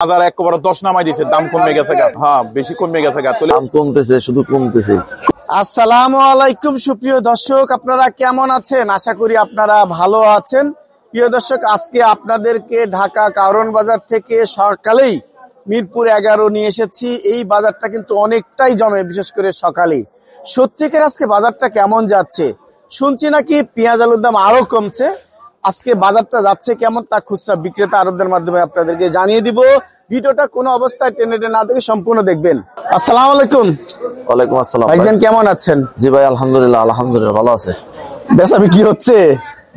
বাজার একবারে 10 নামাই দিছে, দাম কমে গেছে গা। হ্যাঁ, বেশি কমে গেছে গা। দাম কমতেছে, শুধু কমতেছে। আসসালামু আলাইকুম সুপ্রিয় দর্শক, আপনারা কেমন আছেন? আশা করি আপনারা ভালো আছেন। প্রিয় দর্শক, আজকে আপনাদেরকে ঢাকা কারণ বাজার থেকে সকালেই মিরপুর 11 নিয়ে এসেছি। এই বাজারটা কিন্তু অনেকটাই জমে, বিশেষ করে সকালেই। সত্যিকার আজকে বাজারটা কেমন যাচ্ছে? শুনছি নাকি পেঁয়াজ আলুর দাম আরো কমছে। আজকে বাজারটা যাচ্ছে কেমন তা খুচরা বিক্রেতা আড়তদারের মাধ্যমে আপনাদেরকে জানিয়ে দিব। ভিডিওটা কোনো অবস্থায় টেনে না দেখে সম্পূর্ণ দেখবেন। আসসালামু আলাইকুম। ওয়ালাইকুম আসসালাম। ভাইজান কেমন আছেন? জি ভাই, আলহামদুলিল্লাহ ভালো আছে। বেচা বিক্রি হচ্ছে?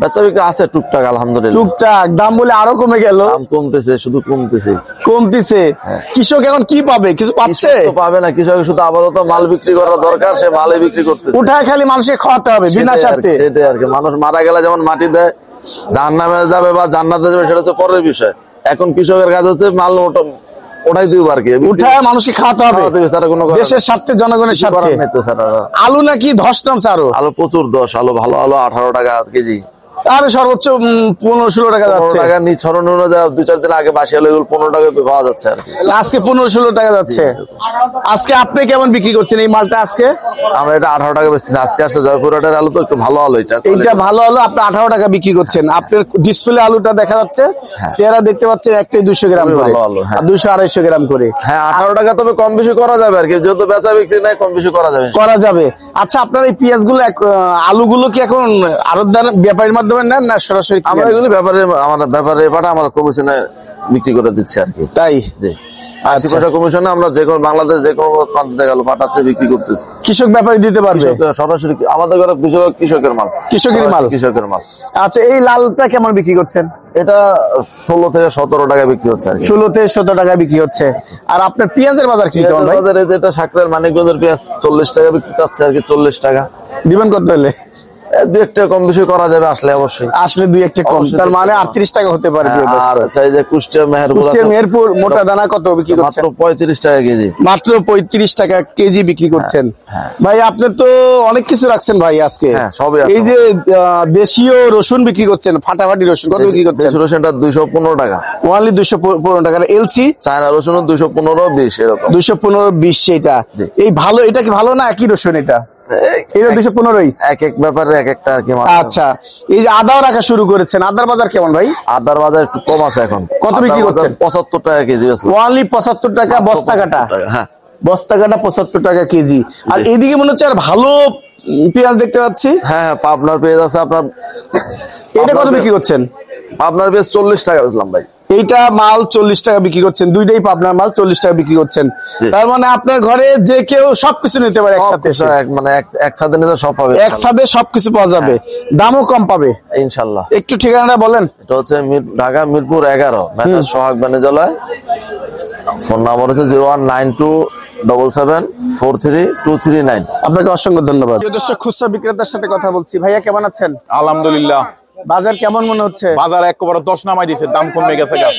বেচা বিক্রি আছে টুকটাক, আলহামদুলিল্লাহ। টুকটাক। দাম বলে আরো কমে গেল? দাম কমতেছে, শুধু কমতেছে। কৃষক এখন কি পাবে? কিছু পাচ্ছে? পাবে না, কৃষক শুধু আপাতত মাল বিক্রি করা দরকার, সে মালে বিক্রি করতেছে। উঠায় খালি মানুষকে খাওয়াতে হবে বিনা স্বার্থে। সেটাই আর কি। মানুষ মারা গেলে যেমন মাটি দেয়, জাহান্নামে যাবে বা জান্নাতে যাবে, সেটা হচ্ছে পরের বিষয়। এখন কৃষকের কাজ হচ্ছে মাল ওঠাই দিব আর কি, উঠায় মানুষকে খাওয়াতে হবে, দেশের স্বার্থে, জনগণের স্বার্থে। আলু নাকি ধস নামছে আরো? আলু প্রচুর দশ, আলু ভালো আলু 18 টাকা কেজি। আরে সর্বোচ্চ 15-16 টাকা যাচ্ছে। টাকা নিচ ছড়ানো যায়। 2-4 দিন আগে বাসি আলু 15 টাকা পাওয়া যাচ্ছে আর কি। আজকে 15-16 টাকা যাচ্ছে। আজকে আপনি কেমন বিক্রি করছেন এই মালটা? আজকে আমরা এটা 18 টাকা বেচতেছি। আজকে আসছে জয়পুরহাটের আলু, তো একটু ভালো আলু। এইটা ভালো আলু আপনি 18 টাকা বিক্রি করছেন। আপনার ডিসপ্লে আলুটা দেখা যাচ্ছে, চেহারা দেখতে পাচ্ছেন, একটাই 200 গ্রাম করে, 200-250 গ্রাম করে। হ্যাঁ, 18 টাকা। তবে কম বেশি করা যাবে আর কি, যেহেতু বেচা বিক্রি নাই, কম বেশি করা যাবে। আচ্ছা, আপনার এই পেঁয়াজ গুলো, আলুগুলো কি এখন আড়তদার ব্যাপারীর মাধ্যমে নেন না সরাসরি? আমরা এগুলি ব্যাপারে আমার কমিশনে বিক্রি করে দিচ্ছি আর কি। তাই? জি, 80% কমিশনে আমরা যে কোনো বাংলাদেশ যে কোনো প্রান্ত থেকে আলু পাঠাচ্ছে, বিক্রি করতেছি। কৃষক ব্যাপারী দিতে পারবে সরাসরি? আমাদের ঘরে কৃষকের মাল। আচ্ছা, এই লালটা কেমন বিক্রি করছেন? এটা 16 থেকে 17 টাকা বিক্রি হচ্ছে আর কি। 16 থেকে 17 টাকা বিক্রি হচ্ছে। আর আপনার পেঁয়াজের বাজার কি কেমন ভাই? বাজারে এটা সাকরাইল মানিকগঞ্জের পেঁয়াজ 40 টাকা বিক্রি চাচ্ছে আর কি। 40 টাকা দিবেন কত হলে? 2-1 কম বেশি করা যাবে আসলে, অবশ্যই আসলে 2-1 কম, তার মানে 38 টাকা হতে পারে। আর চাই যে কুষ্টিয়া মেহেরপুর মোটা দানা কত বিক্রি করছেন? মাত্র 35 টাকা কেজি। মাত্র 35 টাকা কেজি বিক্রি করছেন। ভাই আপনি তো অনেক কিছু রাখছেন ভাই আজকে। এই যে দেশীয় রসুন বিক্রি করছেন, ফাটাফাটি রসুন কত বিক্রি করছেন? রসুনটা 215 টাকা, ওনলি 215 টাকা। এলসি চায়না রসুন 215-20 এরকম। 215-20 সেটা। এই ভালো, এটা কি ভালো না একই রসুন? এটা 215 এক ব্যাপারে এক একটা আর কি। আচ্ছা, এই যে আদাও রাখা শুরু করেছেন, আদার বাজার কেমন ভাই? আদার বাজার একটু কম আছে এখন। কত বিক্রি করছেন? 75 টাকা কেজি। ওনলি 75 টাকা বস্তা কাটা। হ্যাঁ, বস্তা কাটা 75 টাকা কেজি। আর এইদিকে মনে হচ্ছে আর ভালো পেঁয়াজ দেখতে পাচ্ছি। হ্যাঁ, পাবনার পেঁয়াজ আছে আপনার। এটা কত বিক্রি করছেন? পাবনার পেঁয়াজ 40 টাকা বেচলাম ভাই। এইটা মাল 40 টাকা বিক্রি করছেন, দুইটাই পাবনার মাল 40 টাকা বিক্রি করছেন। তার মানে আপনার ঘরে যে কেউ সবকিছু নিতে পারে একসাথে, মানে একসাথে নিতে সব পাবে, একসাথে সবকিছু পাওয়া যাবে, দামও কম পাবে ইনশাল্লাহ। একটু ঠিকানাটা বলেন। এটা হচ্ছে ঢাকা মিরপুর 11, সোহাগ বাণিজ্যালয়। ফোন নাম্বার হচ্ছে 01927743239। আপনাকে অসংখ্য ধন্যবাদ। দর্শক, খুচরা বিক্রেতার সাথে কথা বলছি। ভাইয়া কেমন আছেন? আলহামদুলিল্লাহ। বাজার কেমন মনে হচ্ছে? বাজার একবারে 10 নামাই দিছে, দাম কমে গেছে গা।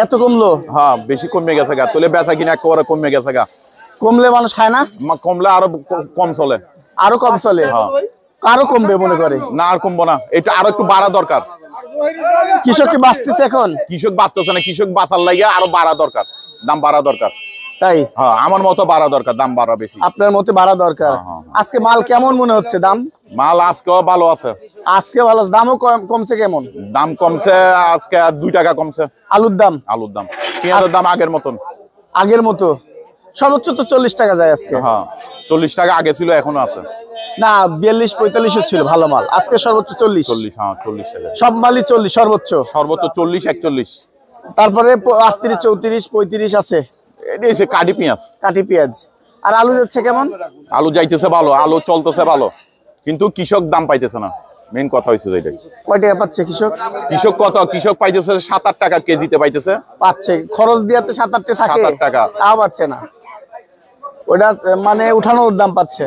এত কমলো? হ্যাঁ, বেশি কমে গেছে গা। তাহলে বেচা কিনা একবারে কমে গেছে গা। কমলে মানুষ খায় না? কমলে আরো কম চলে, আরো কম চলে। আরো কমবে মনে করে? না, আর কমবো না, এটা আরো একটু বাড়া দরকার। কৃষক কি বাঁচতেছে এখন? কৃষক বাঁচতেছে না, কৃষক বাঁচার লাগিয়া আরো বাড়া দরকার, দাম বাড়া দরকার। তাই? হ্যাঁ, আমার মতো বাড়া দরকার, দাম বাড়া বেশি। আপনার মতে বাড়া দরকার। আজকে মাল কেমন মনে হচ্ছে? দাম মাল আজকেও ভালো আছে। আজকে ভালো। দামও কমছে কেমন? দাম কমছে আজকে 2 টাকা কমছে। আলুর দাম? আলুর দাম, পেঁয়াজের দাম আগের মতো। সর্বোচ্চ তো 40 টাকা যায় আজকে। হ্যাঁ, 40 টাকা আগে ছিল, এখনো আছে। না, 42-45 ছিল ভালো মাল, আজকে সর্বোচ্চ 40। 40, হ্যাঁ 40 টাকা সব মালই 40 সর্বোচ্চ। 40-41। তারপরে 38-34-35 আছে। এটা হচ্ছে কাটি পেঁয়াজ। আর আলু যাচ্ছে কেমন? আলু যাইতেছে ভালো, আলু চলতেছে ভালো, কিন্তু কৃষক দাম পাইতেছে না। মেন কথা হচ্ছে যেটা। কয় টাকা পাচ্ছে কৃষক? কৃষক পাইতেছে 7-8 টাকা কেজিতে পাইতেছে। পাচ্ছে, খরচ দিয়াতে 7-8 থাকে, 7-8 টাকা তাও পাচ্ছে না। ওটা মানে উঠানোর দাম পাচ্ছে,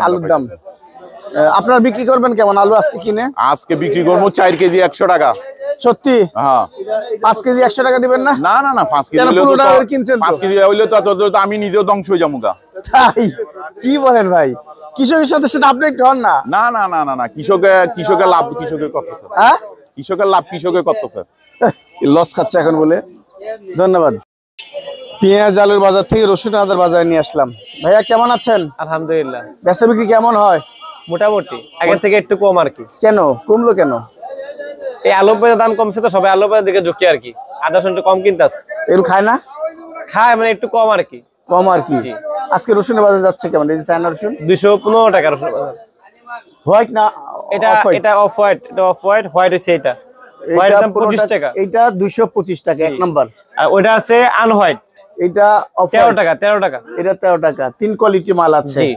আলুর দাম। আপনার বিক্রি করবেন কেমন আলু আজকে কিনে? আজকে বিক্রি করবো 4 কেজি 100 টাকা। সত্যি? হ্যাঁ। 5 কেজি 100 টাকা দিবেন না? না 5 কেজি কিনছেন। 5 কেজি হইলে তো আমি নিজেও ধ্বংস হয়ে যাবো গা। তাই? কি বলেন ভাই? কৃষকের সাথে সাথে আপনি একটু হন না? না, কৃষকের লাভ কৃষকের করতেছে। হ্যাঁ, কৃষকের লাভ কৃষকের করতেছে। লস খাচ্ছে এখন বলে। ধন্যবাদ। পেঁয়াজ আলুর বাজার থেকে রসুন আদার বাজারে নিয়ে আসলাম। ভাইয়া কেমন আছেন? আলহামদুলিল্লাহ বেচা বিক্রি কেমন হয়? মোটামুটি আগের থেকে একটু কম আর কি। কেন কমলো কেন? এই আলু পেঁয়াজের দাম কমছে তো সবাই আলু পেঁয়াজের দিকে ঝুঁকি আর কি। আদা রসুন একটু কম কিনতাছে, এর খায় না, খায় মানে একটু কম আর কি। কম আর কি। আজকে রসুনের বাজার যাচ্ছে কেমন? এই যে চায়না রসুন 215 টাকা রসুন বাজার। হোয়াইট না এটা off white? এটা অফ হোয়াইট, এটা অফ হোয়াইট, হোয়াইট হচ্ছে এটা। হোয়াইট এটা দাম 25 টাকা। এটা 225 টাকা এক নাম্বার। আর ওইটা আছে আনহোয়াইট, এটা অফ 13 টাকা 13 টাকা। এটা 13 টাকা। তিন কোয়ালিটি মাল আছে। জি।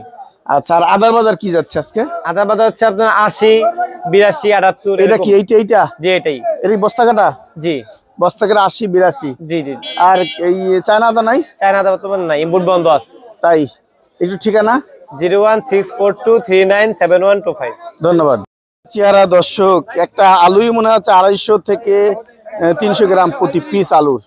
আচ্ছা, আর আদার বাজার কি যাচ্ছে আজকে? আদা বাজার হচ্ছে আপনার 80, 82, 78। এটা কি এইটা? জি এটাই। এর বস্তা কাটা? জি বস্তা কাটা 80 82। জি জি। আর এই চায়না আদা নাই? চায়না আদা বর্তমানে নাই, ইম্পোর্ট বন্ধ আছে। তাই একটু ঠিকানা? 01642397125। ধন্যবাদ। চেহারা দর্শক, একটা আলুই মনে হচ্ছে 250 থেকে 300 গ্রাম প্রতি পিস আলুর।